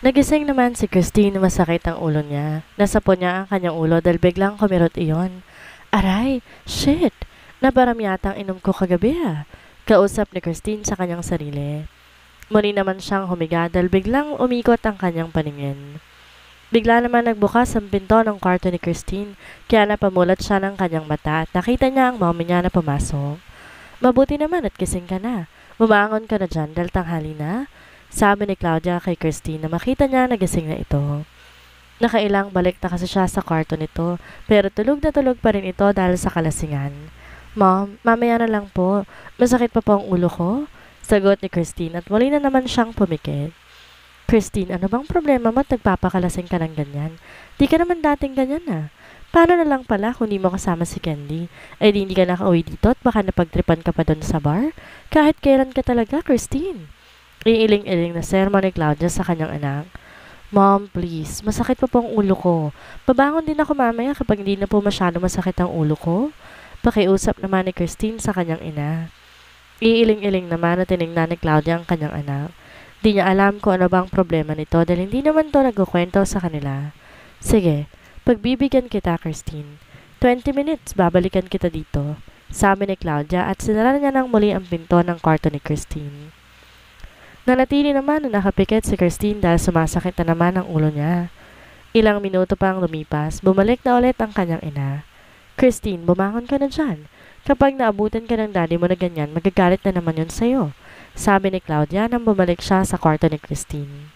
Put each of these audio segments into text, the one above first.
Nagising naman si Christine, masakit ang ulo niya. Nasapo niya ang kanyang ulo dahil biglang kumirot iyon. Aray! Shit! Nabaram yata ang inom ko kagabi Kausap ni Christine sa kanyang sarili. Muli naman siyang humiga dahil biglang umikot ang kanyang paningin. Bigla naman nagbukas ang pinto ng kwarto ni Christine, kaya napamulat siya ng kanyang mata at nakita niya ang mommy niya na pumasok. Mabuti naman at gising ka na. Bumangon ka na dyan dahil tanghali na. Sabi ni Claudia kay Christine na makita niya nagising na ito. Nakailang balik na kasi siya sa kwarto nito, pero tulog na tulog pa rin ito dahil sa kalasingan. Mom, mamaya na lang po. Masakit pa po ang ulo ko? Sagot ni Christine at muli na naman siyang pumikit. Christine, ano bang problema mo at nagpapakalasing ka ng ganyan? Di ka naman dating ganyan Paano na lang pala kung di mo kasama si Candy? Ay di hindi ka nakauwi dito at baka napagtripan ka pa doon sa bar? Kahit kailan ka talaga, Christine. Iiling-iling na sermon ni Claudia sa kanyang anak. Mom, please, masakit pa po ang ulo ko. Babangon din ako mamaya kapag hindi na po masyado masakit ang ulo ko. Pakiusap naman ni Christine sa kanyang ina. Iiling-iling naman na tinignan ni Claudia ang kanyang anak. Di niya alam kung ano bang problema nito dahil hindi naman to nagkukwento sa kanila. Sige, pagbibigyan kita, Christine. 20 minutes, babalikan kita dito. Sabi ni Claudia at sinara niya ng muli ang pinto ng kwarto ni Christine. Nanatili naman na nakapikit si Christine dahil sumasakit na naman ang ulo niya. Ilang minuto pang lumipas, bumalik na ulit ang kanyang ina. Christine, bumangon ka na dyan. Kapag naabutan ka ng daddy mo na ganyan, magagalit na naman yun sa'yo. Sabi ni Claudia nang bumalik siya sa kwarto ni Christine.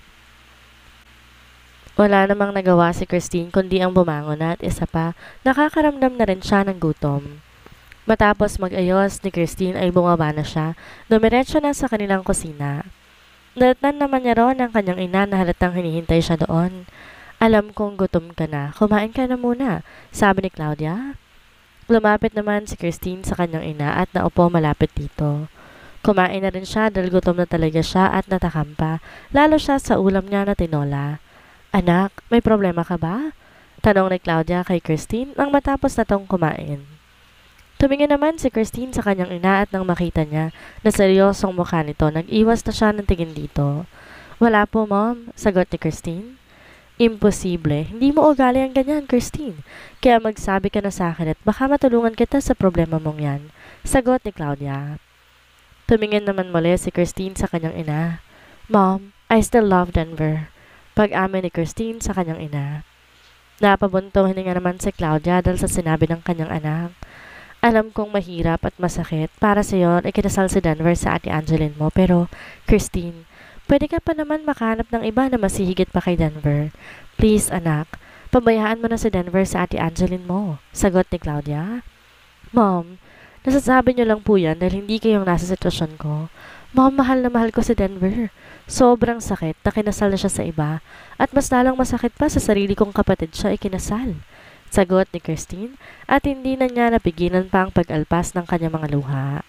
Wala namang nagawa si Christine kundi ang bumangon at isa pa, nakakaramdam na rin siya ng gutom. Matapos mag-ayos ni Christine ay bumaba na siya, dumiretso na sa kanilang kusina. Nadatnan naman niya ron ang kanyang ina na halatang hinihintay siya doon. Alam kong gutom ka na, kumain ka na muna, sabi ni Claudia. Lumapit naman si Christine sa kanyang ina at naupo malapit dito. Kumain na rin siya dahil gutom na talaga siya at natakam pa, lalo siya sa ulam niya na tinola. Anak, may problema ka ba? Tanong ni Claudia kay Christine nang matapos na tong kumain. Tumingin naman si Christine sa kanyang ina at nang makita niya na seryosong mukha nito, nag-iwas na siya ng tingin dito. Wala po, Mom, sagot ni Christine. Imposible, hindi mo ugali ang ganyan, Christine. Kaya magsabi ka na sa akin at baka matulungan kita sa problema mong yan, sagot ni Claudia. Tumingin naman muli si Christine sa kanyang ina. Mom, I still love Denver. Pag-amin ni Christine sa kanyang ina. Napabuntong hininga naman si Claudia dahil sa sinabi ng kanyang anak. Alam kong mahirap at masakit para sa iyo na ikinasal si Denver sa Ate Angeline mo, pero Christine, pwede ka pa naman makahanap ng iba na mas hihigit pa kay Denver. Please anak, pabayaan mo na si Denver sa Ate Angeline mo, sagot ni Claudia. Mom, nasasabi niyo lang po yan dahil hindi kayong nasa sitwasyon ko. Mom, mahal na mahal ko si Denver. Sobrang sakit na kinasal na siya sa iba at mas lalang masakit pa sa sarili kong kapatid siya ikinasal. Sagot ni Christine at hindi na niya napigilan pa ang pag-alpas ng kanyang mga luha.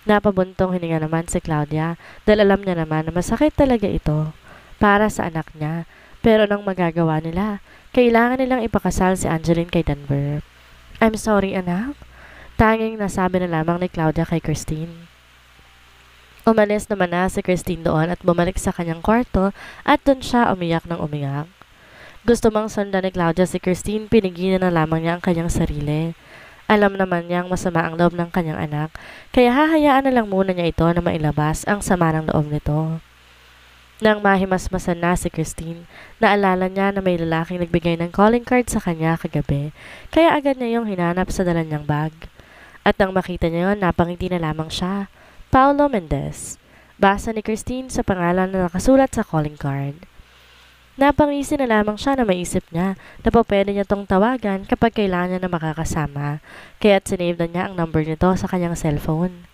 Napabuntong hininga naman si Claudia dahil alam niya naman na masakit talaga ito para sa anak niya, pero nang magagawa nila, kailangan nilang ipakasal si Angeline kay Denver. I'm sorry anak, tanging nasabi na lamang ni Claudia kay Christine. Umalis naman na si Christine doon at bumalik sa kanyang kwarto at doon siya umiyak ng umiyak. Gusto mang sundan ni Claudia si Christine, pinigilan na lamang niya ang kanyang sarili. Alam naman niyang masama ang loob ng kanyang anak, kaya hahayaan na lang muna niya ito na mailabas ang sama ng loob nito. Nang mahimasmasan na si Christine, naalala niya na may lalaking nagbigay ng calling card sa kanya kagabi, kaya agad niya yung hinanap sa dala niyang bag. At nang makita niya yun, napangiti na lamang siya. Paulo Mendez. Basa ni Christine sa pangalan na nakasulat sa calling card. Napangisi na lamang siya na maisip niya na pwede niya tong tawagan kapag kailangan niya na makakasama, kaya't sinave na niya ang number nito sa kanyang cellphone.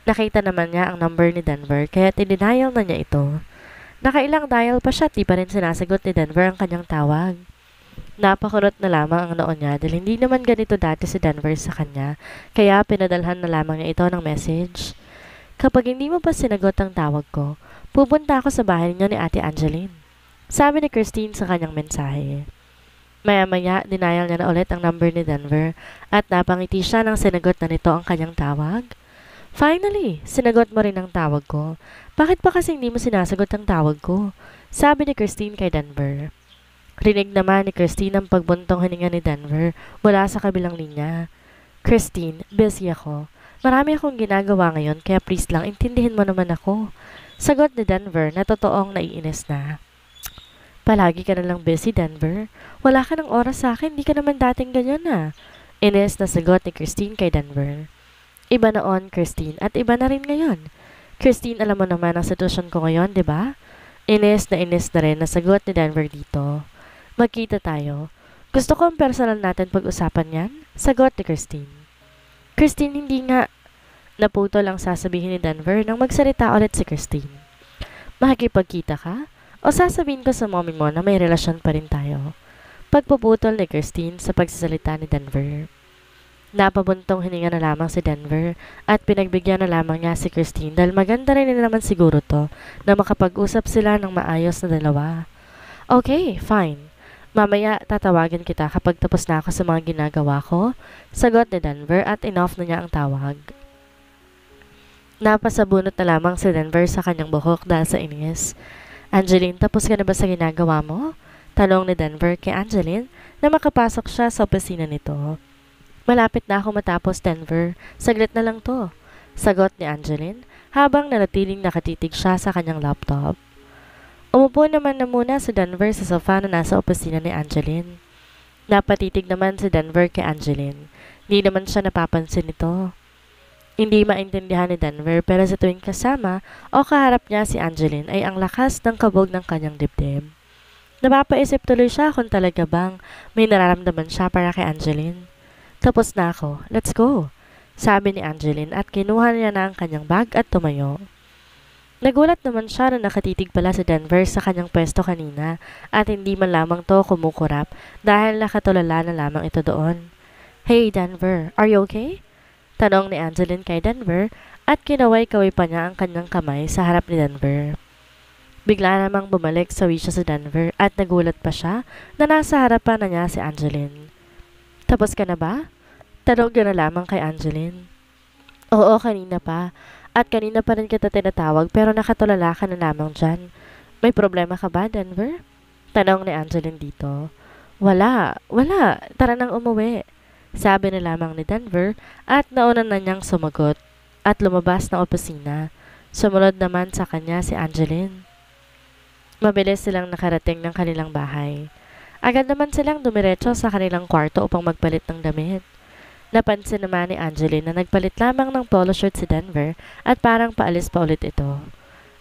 Nakita naman niya ang number ni Denver kaya't i-denial na niya ito. Nakailang dial pa siya, di pa rin sinasagot ni Denver ang kanyang tawag. Napakurot na lamang ang noon niya dahil hindi naman ganito dati si Denver sa kanya, kaya pinadalhan na lamang niya ito ng message. Kapag hindi mo pa sinagot ang tawag ko, pupunta ako sa bahay niyo ni Ate Angeline, sabi ni Christine sa kanyang mensahe. Maya-maya, denial niya na ulit ang number ni Denver at napangiti siya nang sinagot na nito ang kanyang tawag. Finally, sinagot mo rin ang tawag ko. Bakit pa kasi hindi mo sinasagot ang tawag ko? sabi ni Christine kay Denver. Rinig naman ni Christine ang pagbuntong hininga ni Denver mula sa kabilang linya. Christine, busy ako. Marami akong ginagawa ngayon kaya please lang intindihin mo naman ako. Sagot ni Denver na totoong naiinis na. Palagi ka na lang busy, Denver. Wala ka ng oras sa akin, di ka naman dating ganyan na. Inis na sagot ni Christine kay Denver. Iba noon, Christine, at iba na rin ngayon. Christine, alam mo naman ang sitwasyon ko ngayon, di ba? Inis na rin na sagot ni Denver dito. Magkita tayo. Gusto ko ang personal natin pag-usapan yan, sagot ni Christine. Christine, hindi nga. Naputol ang sasabihin ni Denver nang magsalita ulit si Christine. Makikipagkita ka? O sasabihin ko sa mommy mo na may relasyon pa rin tayo? Pagpuputol ni Christine sa pagsasalita ni Denver. Napabuntong hininga na lamang si Denver at pinagbigyan na lamang niya si Christine dahil maganda rin naman siguro to na makapag-usap sila ng maayos na dalawa. Okay, fine. Mamaya tatawagan kita kapag tapos na ako sa mga ginagawa ko, sagot ni Denver at in-off na niya ang tawag. Napasabunot na lamang si Denver sa kanyang buhok dahil sa inis. Angeline, tapos ka na ba sa ginagawa mo? Tanong ni Denver kay Angeline na makapasok siya sa opisina nito. Malapit na ako matapos, Denver. Saglit na lang to, sagot ni Angeline habang nanatiling nakatitig siya sa kanyang laptop. Umupo naman na muna si Denver sa sofa na nasa opisina ni Angeline. Napatitig naman si Denver kay Angeline. Hindi naman siya napapansin nito. Hindi maintindihan ni Denver pero sa tuwing kasama o kaharap niya si Angeline ay ang lakas ng kabog ng kanyang dibdib. Napapaisip tuloy siya kung talaga bang may nararamdaman siya para kay Angeline. Tapos na ako, let's go, sabi ni Angeline at kinuha niya na ang kanyang bag at tumayo. Nagulat naman siya na nakatitig pala si Denver sa kanyang pwesto kanina at hindi man lamang to kumukurap dahil nakatulala na lamang ito doon. Hey Denver, are you okay? Tanong ni Angeline kay Denver at kinaway-kaway pa niya ang kanyang kamay sa harap ni Denver. Bigla namang bumalik sa wisyo si Denver at nagulat pa siya na nasa harapan na niya si Angeline. Tapos ka na ba? Tanong niya na lamang kay Angeline. Oo, kanina pa. At kanina pa rin kita tinatawag pero nakatulala ka na lamang dyan. May problema ka ba, Denver? Tanong ni Angeline dito. Wala. Tara nang umuwi. Sabi na lamang ni Denver at nauna na niyang sumagot at lumabas ng opisina. Sumunod naman sa kanya si Angeline. Mabilis silang nakarating ng kanilang bahay. Agad naman silang dumiretso sa kanilang kwarto upang magpalit ng damit. Napansin naman ni Angeline na nagpalit lamang ng polo shirt si Denver at parang paalis pa ulit ito.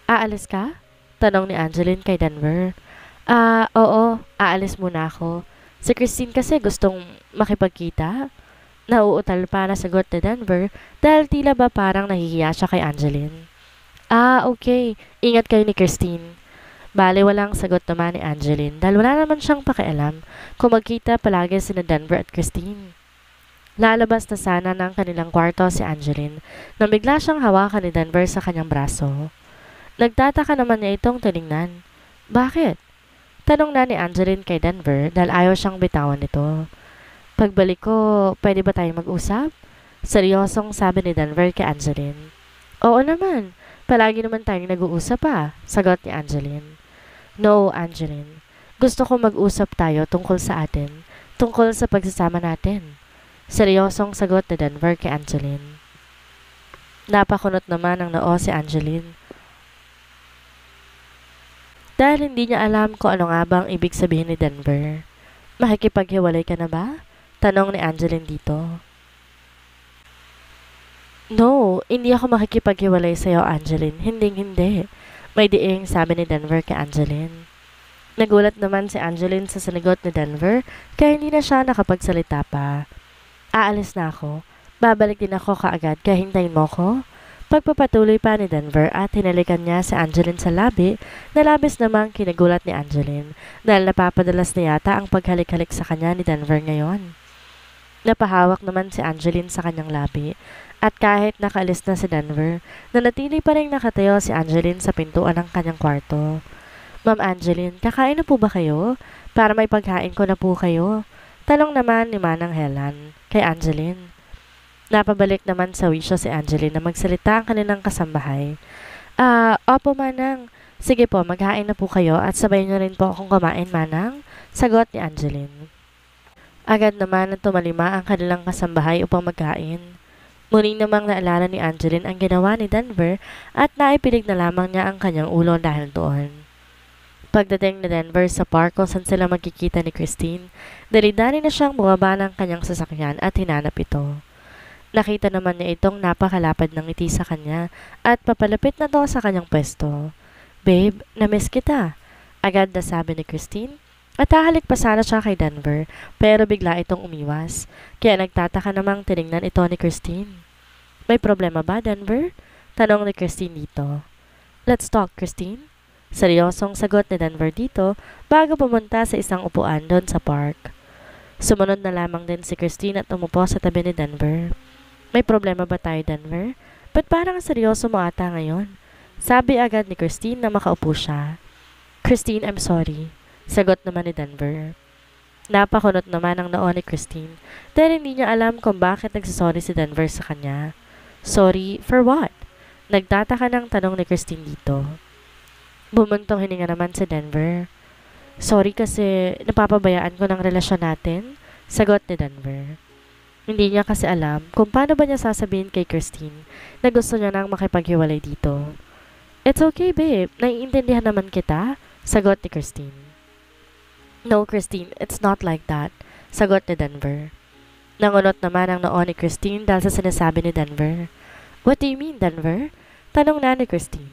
Aalis ka? Tanong ni Angeline kay Denver. Oo, aalis muna ako. Si Christine kasi gustong makipagkita. Nauutal pa na sagot ni Denver dahil tila ba parang nahihiya siya kay Angeline. Okay. Ingat kayo ni Christine. Bale, walang sagot naman ni Angeline dahil wala naman siyang pakialam kung magkita palagi sina Denver at Christine. Lalabas na sana ng kanilang kwarto si Angeline nang bigla siyang hawakan ni Denver sa kanyang braso. Nagtataka naman niya itong tiningnan. Bakit? Tanong na ni Angeline kay Denver dahil ayaw siyang bitawan nito. Pagbalik ko, pwede ba tayong mag-usap? Seryosong sabi ni Denver kay Angeline. Oo naman, palagi naman tayong nag-uusap sagot ni Angeline. No, Angeline. Gusto ko mag-usap tayo tungkol sa atin, tungkol sa pagsasama natin. Seryosong sagot ni Denver kay Angeline. Napakunot naman ang noo si Angeline. Dahil hindi niya alam kung ano nga bang ibig sabihin ni Denver. Makikipaghiwalay ka na ba? Tanong ni Angeline dito. No, hindi ako makikipaghiwalay sa'yo, Angeline. Hindi. May diing sabi ni Denver kay Angeline. Nagulat naman si Angeline sa sinagot ni Denver kaya hindi na siya nakapagsalita pa. Aalis na ako. Babalik din ako kaagad kaya hintayin mo ko. Pagpapatuloy pa ni Denver at hinalikan niya si Angeline sa labi na labis namang kinagulat ni Angeline dahil napapadalas na yata ang paghalik-halik sa kanya ni Denver ngayon. Napahawak naman si Angeline sa kanyang labi at kahit nakaalis na si Denver, nanatili pa rin nakatayo si Angeline sa pintuan ng kanyang kwarto. Ma'am Angeline, kakain na po ba kayo? Para may pagkain ko na po kayo. Talong naman ni Manang Helen kay Angeline. Napabalik naman sa wisyo si Angeline na magsalita ang kanilang kasambahay. Opo Manang, Sige po, maghain na po kayo at sabay niyo rin po akong kumain, manang, sagot ni Angeline. Agad naman na tumalima ang kanilang kasambahay upang magkain. Muli namang naalala ni Angeline ang ginawa ni Denver at naipilig na lamang niya ang kanyang ulo dahil doon. Pagdating ni Denver sa park kung saan sila magkikita ni Christine, dali-dali na siyang bumaba ng kanyang sasakyan at hinanap ito. Nakita naman niya itong napakalapad ng ngiti sa kanya at papalapit na daw sa kanyang pwesto. "Babe, na-miss kita," agad na sabi ni Christine. At hahalik pa sana siya kay Denver pero bigla itong umiwas. Kaya nagtataka namang tiningnan ito ni Christine. "May problema ba, Denver?" tanong ni Christine dito. "Let's talk, Christine." Seryosong sagot ni Denver dito bago pumunta sa isang upuan doon sa park. Sumunod na lamang din si Christine at umupo sa tabi ni Denver. "May problema ba tayo, Denver? Ba't parang seryoso mo ata ngayon?" Sabi agad ni Christine na makaupo siya. "Christine, I'm sorry," sagot naman ni Denver. Napakunot naman ang noo ni Christine dahil hindi niya alam kung bakit nagsasorry si Denver sa kanya. "Sorry for what?" Nagtataka ng tanong ni Christine dito. Bumuntong hininga naman si Denver. "Sorry kasi napapabayaan ko ng relasyon natin," sagot ni Denver. Hindi niya kasi alam kung paano ba niya sasabihin kay Christine na gusto niya nang makipaghiwalay dito. "It's okay, babe. Naiintindihan naman kita," sagot ni Christine. "No, Christine, it's not like that," sagot ni Denver. Nangunot naman ang noo ni Christine dahil sa sinasabi ni Denver. "What do you mean, Denver?" tanong na ni Christine.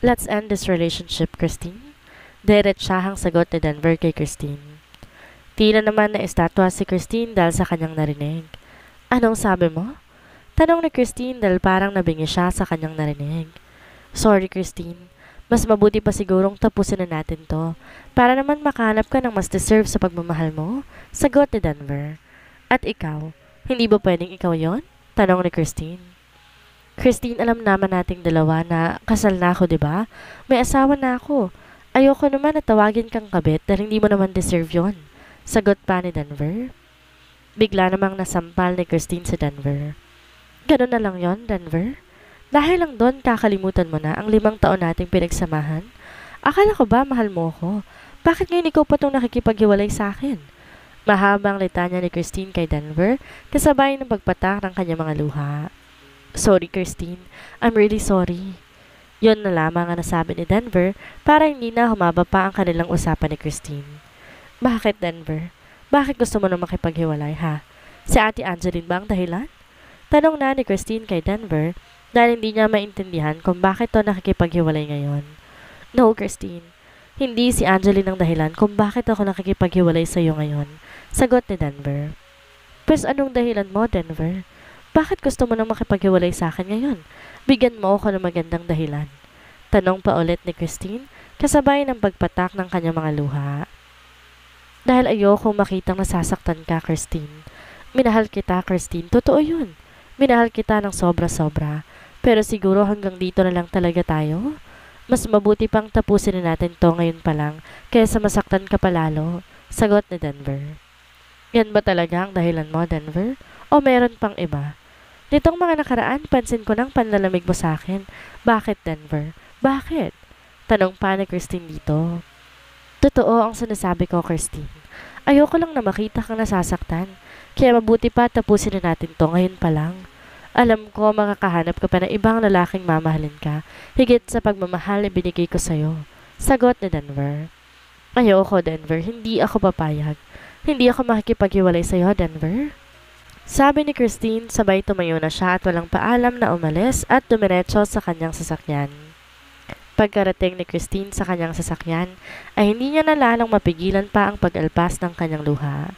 "Let's end this relationship, Christine," diretsahang sagot ni Denver kay Christine. Tila naman na estatwa si Christine dahil sa kanyang narinig. "Anong sabi mo?" tanong ni Christine dahil parang nabingi siya sa kanyang narinig. "Sorry, Christine. Mas mabuti pa sigurong tapusin na natin to para naman makahanap ka ng mas deserve sa pagmamahal mo," sagot ni Denver. "At ikaw, hindi ba pwedeng ikaw yon?" tanong ni Christine. "Christine, alam naman nating dalawa na kasal na ako, di ba? May asawa na ako. Ayoko naman na tawagin kang kabit dahil hindi mo naman deserve yon," sagot pa ni Denver. Bigla namang nasampal ni Christine sa Denver. "Ganun na lang yon, Denver? Dahil lang doon kakalimutan mo na ang 5 taon nating pinagsamahan? Akala ko ba mahal mo ko? Bakit ngayon ikaw pa itong nakikipaghiwalay sa akin?" Mahabang litanya ni Christine kay Denver kasabay ng pagpatak ng kanyang mga luha. "Sorry, Christine. I'm really sorry." Yon na lamang ang nasabi ni Denver para hindi na humaba pa ang kanilang usapan ni Christine. "Bakit, Denver? Bakit gusto mo na makipaghiwalay, ha? Si Ate Angeline ba ang dahilan?" tanong na ni Christine kay Denver dahil hindi niya maintindihan kung bakit to nakikipaghiwalay ngayon. "No, Christine. Hindi si Angeline ang dahilan kung bakit ako nakikipaghiwalay sa iyo ngayon," sagot ni Denver. "Pues anong dahilan mo, Denver? Bakit gusto mo nang makipaghiwalay sa akin ngayon? Bigyan mo ako ng magandang dahilan." Tanong pa ulit ni Christine kasabay ng pagpatak ng kanyang mga luha. "Dahil ayoko makitang nasasaktan ka, Christine. Minahal kita, Christine. Totoo yun. Minahal kita ng sobra-sobra. Pero siguro hanggang dito na lang talaga tayo. Mas mabuti pang tapusin na natin to ngayon pa lang kaysa masaktan ka palalo," sagot ni Denver. "Yan ba talaga ang dahilan mo, Denver? O meron pang iba? Nitong mga nakaraan, pansin ko ng panlalamig mo sa akin. Bakit, Denver? Bakit?" tanong pa ni Christine dito. "Totoo ang sinasabi ko, Christine. Ayoko lang na makita kang nasasaktan. Kaya mabuti pa tapusin na natin to ngayon pa lang. Alam ko makakahanap ka pa ng ibang lalaking mamahalin ka, higit sa pagmamahal na binigay ko sa'yo," sagot ni Denver. "Ayoko, Denver. Hindi ako papayag. Hindi ako makikipaghiwalay sa'yo, Denver," sabi ni Christine sabay tumayo na siya at walang paalam na umalis at dumiretso sa kanyang sasakyan. Pagkarating ni Christine sa kanyang sasakyan ay hindi niya nalalang mapigilan pa ang pag-alpas ng kanyang luha.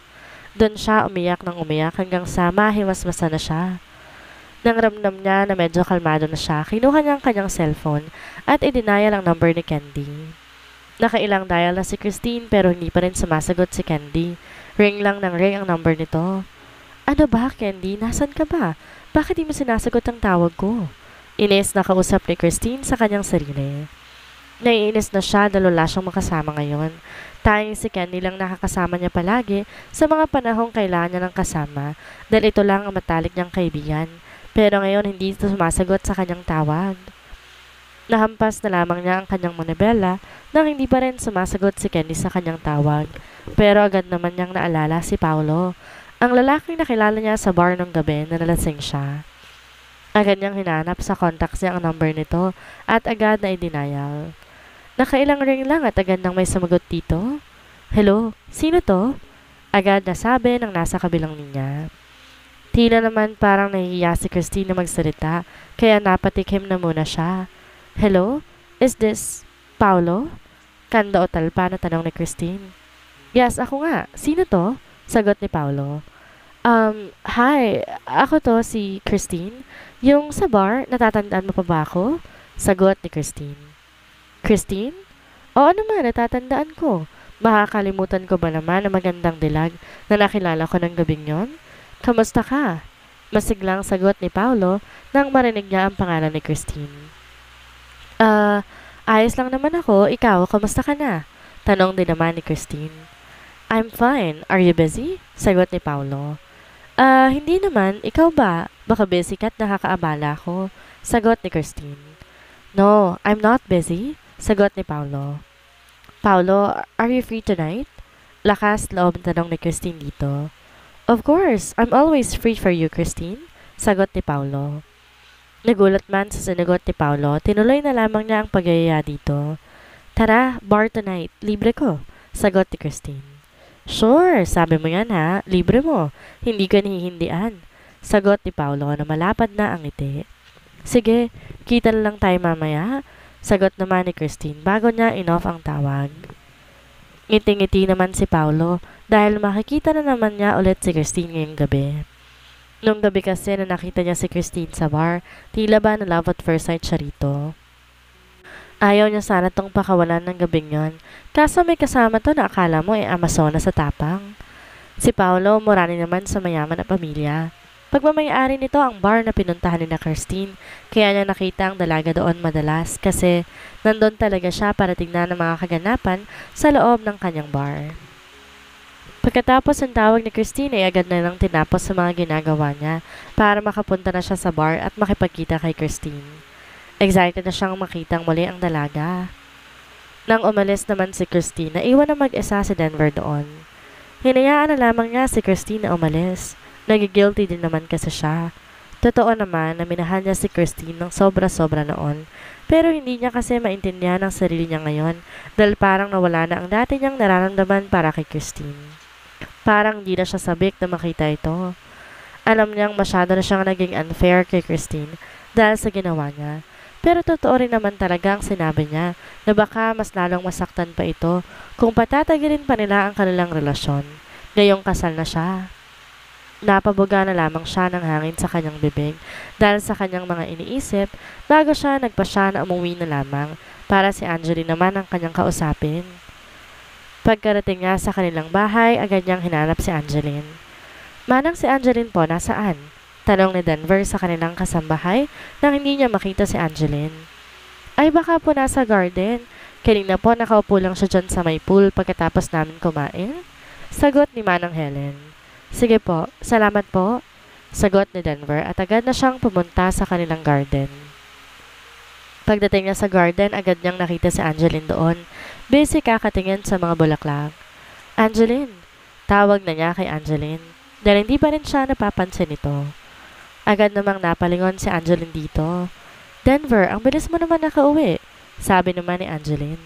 Doon siya umiyak ng umiyak hanggang sa mahimasmasa na siya. Nang ramdam niya na medyo kalmado na siya, kinuha niya ang kanyang cellphone at idinayal ang number ni Candy. Nakailang dial na si Christine pero hindi pa rin sumasagot si Candy. Ring lang ng ring ang number nito. "Ano ba, Candy? Nasaan ka ba? Bakit di mo sinasagot ang tawag ko?" Inis na kausap ni Christine sa kanyang sarili. Naiinis na siya dahil wala siyang makasama ngayon. Tanging si Candy lang nakakasama niya palagi sa mga panahong kailangan niya ng kasama dahil ito lang ang matalik niyang kaibigan. Pero ngayon hindi ito sumasagot sa kanyang tawag. Nahampas na lamang niya ang kanyang manibela nang hindi pa rin sumasagot si Kenny sa kanyang tawag. Pero agad naman niyang naalala si Paolo, ang lalaking nakilala niya sa bar nung gabi na nalasing siya. Agad niyang hinanap sa contacts niya ang number nito at agad na i-denial. Nakailang ring lang at agad nang may sumagot dito. Hello, sino to? Agad nasabi ng nasa kabilang linya. Tila naman parang nahihiya si Christine na magsalita, kaya napatikim na muna siya. Hello? Is this Paolo? Kanda o talpa na tanong ni Christine. Yes, ako nga. Sino to? Sagot ni Paolo. Hi. Ako to si Christine. Yung sa bar, natatandaan mo pa ba ako? Sagot ni Christine. Christine? Oo naman, natatandaan ko. Makakalimutan ko ba naman ang magandang dilag na nakilala ko ng gabing yon? Kamusta ka? Masiglang sagot ni Paolo nang marinig niya ang pangalan ni Christine. Ayos lang naman ako. Ikaw, kamusta ka na? Tanong din naman ni Christine. I'm fine. Are you busy? Sagot ni Paolo. Hindi naman. Ikaw ba? Baka busy ka't nakakaabala ako. Sagot ni Christine. No, I'm not busy. Sagot ni Paolo. Paolo, are you free tonight? Lakas loob tanong ni Christine dito. Of course, I'm always free for you, Christine. Sagot ni Paolo. Nagulat man sa sinagot ni Paolo, tinuloy na lamang niya ang pagyaya dito. Tara, bar tonight, libre ko. Sagot ni Christine. Sure, sabi mo yan ha, libre mo. Hindi ka nihihindian. Sagot ni Paolo na malapad na ang ngiti. Sige, kita na lang tayo mamaya. Sagot naman ni Christine bago niya in-off ang tawag. Ngiti-ngiti naman si Paolo dahil makikita na naman niya ulit si Christine ngayong gabi. Nung gabi kasi na nakita niya si Christine sa bar, tila ba na love at first sight siya rito. Ayaw niya sana tong pakawalan ng gabing yon, kaso may kasama to na akala mo ay Amazona sa tapang. Si Paolo murani naman sa mayaman na pamilya. Pagmamayari nito ang bar na pinuntahan ni na Christine, kaya niya nakita ang dalaga doon madalas kasi nandun talaga siya para tignan ang mga kaganapan sa loob ng kanyang bar. Pagkatapos ang tawag ni Christine ay agad na lang tinapos sa mga ginagawa niya para makapunta na siya sa bar at makipagkita kay Christine. Excited na siyang makitang muli ang dalaga. Nang umalis naman si Christine, naiwan na mag-isa si Denver doon. Hinayaan na lamang niya si Christine na umalis. Nagigilty din naman kasi siya. Totoo naman na minahal niya si Christine ng sobra-sobra noon, pero hindi niya kasi maintindihan ang sarili niya ngayon dahil parang nawala na ang dati niyang nararamdaman para kay Christine. Parang di na siya sabik na makita ito. Alam niyang masyado na siyang naging unfair kay Christine dahil sa ginawa niya. Pero totoo rin naman talaga ang sinabi niya na baka mas lalong masaktan pa ito kung patatagalin pa nila ang kanilang relasyon. Ngayong kasal na siya. Napabuga na lamang siya ng hangin sa kanyang bibig dahil sa kanyang mga iniisip bago siya nagpasya na umuwi na lamang para si Angeline naman ang kanyang kausapin. Pagkarating niya sa kanilang bahay, agad niyang hinanap si Angeline. Manang si Angeline po, nasaan? Tanong ni Denver sa kanilang kasambahay nang hindi niya makita si Angeline. Ay baka po nasa garden. Kanina po nakaupo lang siya dyan sa may pool pagkatapos namin kumain. Sagot ni Manang Helen. Sige po, salamat po. Sagot ni Denver at agad na siyang pumunta sa kanilang garden. Pagdating niya sa garden, agad niyang nakita si Angeline doon. Busy kakatingin sa mga bulaklak. Angeline! Tawag na niya kay Angeline. Dahil hindi pa rin siya napapansin ito. Agad namang napalingon si Angeline dito. Denver, ang bilis mo naman nakauwi. Sabi naman ni Angeline.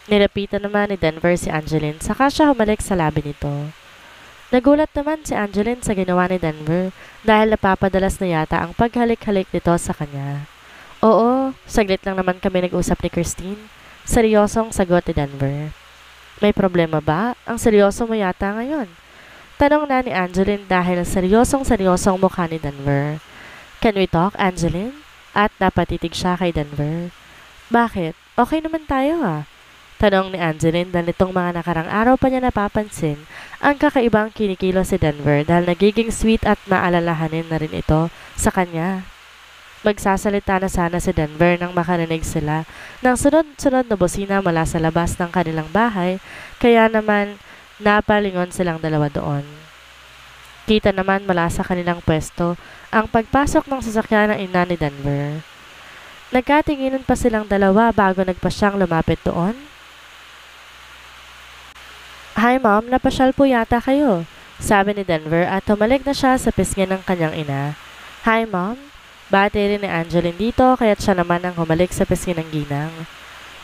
Nilapitan naman ni Denver si Angeline saka siya humalik sa labi nito. Nagulat naman si Angeline sa ginawa ni Denver dahil napapadalas na yata ang paghalik-halik nito sa kanya. Oo, saglit lang naman kami nag-usap ni Christine. Seryosong sagot ni Denver. May problema ba? Ang seryoso mo yata ngayon. Tanong na ni Angeline dahil seryosong mukha ni Denver. Can we talk, Angeline? At napatitig siya kay Denver. Bakit? Okay naman tayo ah. Tanong ni Angeline dahil itong mga nakarang araw pa niya napapansin ang kakaibang kinikilo si Denver dahil nagiging sweet at maalalahanin na rin ito sa kanya. Magsasalita na sana si Denver nang makarinig sila ng sunod-sunod na bosina mula sa labas ng kanilang bahay, kaya naman napalingon silang dalawa doon. Kita naman mula sa kanilang pwesto ang pagpasok ng sasakyan ng ina ni Denver. Nagkatinginan pa silang dalawa bago nagpasyang lumapit doon. Hi ma'am, napasyal po yata kayo, sabi ni Denver at tumalik na siya sa pisngi ng kanyang ina. Hi ma'am, bati rin ni Angeline dito kaya't siya naman ang humalik sa pisngi ng ginang.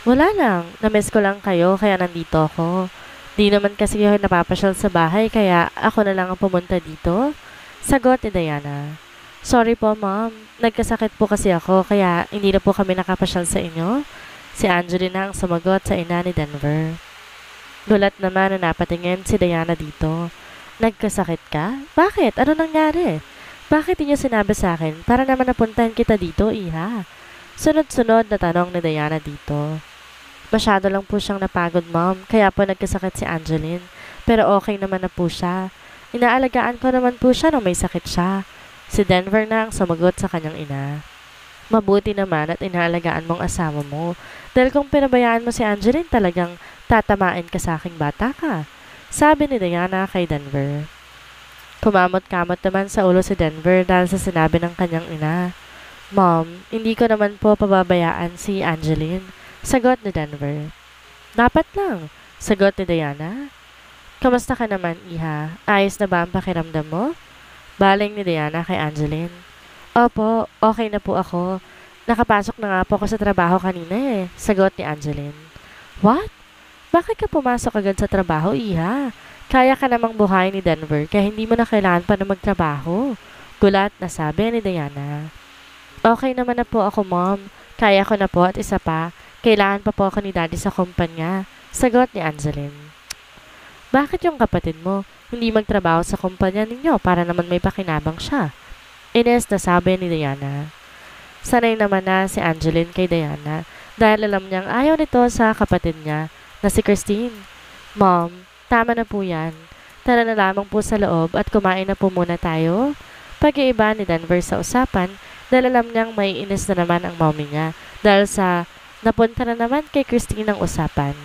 Wala lang, namiss ko lang kayo kaya nandito ako. Di naman kasi kayo napapasyal sa bahay kaya ako na lang ang pumunta dito, sagot ni Diana. Sorry po ma'am, nagkasakit po kasi ako kaya hindi na po kami nakapasyal sa inyo. Si Angeline na ang sumagot sa ina ni Denver. Gulat naman na napatingin si Diana dito. Nagkasakit ka? Bakit? Ano nangyari? Bakit niyo sinabi sa akin para naman napuntahan kita dito, iha? Sunod-sunod na tanong ni Diana dito. Masyado lang po siyang napagod, ma'am, kaya po nagkasakit si Angeline. Pero okay naman na po siya. Inaalagaan ko naman po siya nung may sakit siya. Si Denver na ang sumagot sa kanyang ina. Mabuti naman at inaalagaan mong asawa mo. Dahil kung pinabayaan mo si Angeline talagang tatamain ka sa aking bata ka, sabi ni Diana kay Denver. Kumamot-kamot naman sa ulo si Denver dahil sa sinabi ng kanyang ina. Mom, hindi ko naman po pababayaan si Angeline, sagot ni Denver. Dapat lang, sagot ni Diana. Kamusta ka naman, iha? Ayos na ba ang pakiramdam mo? Baling ni Diana kay Angeline. Opo, okay na po ako. Nakapasok na nga po ako sa trabaho kanina sagot ni Angeline. What? Bakit ka pumasok agad sa trabaho, iha? Kaya ka namang buhayin ni Denver kaya hindi mo na kailangan pa na magtrabaho. Gulat na sabi ni Diana. Okay naman na po ako, mom. Kaya ko na po at isa pa, kailangan pa po ako ni daddy sa kumpanya, sagot ni Angeline. Bakit yung kapatid mo hindi magtrabaho sa kumpanya ninyo para naman may pakinabang siya? Ines na sabi ni Diana. Sanay naman na si Angeline kay Diana dahil alam niyang ayaw nito sa kapatid niya na si Christine. Mom, tama na po yan. Tara na lamang po sa loob at kumain na po muna tayo. Pag-iiba ni Denver sa usapan dahil alam niyang may inis na naman ang mommy niya dahil sa napunta na naman kay Christine ang usapan.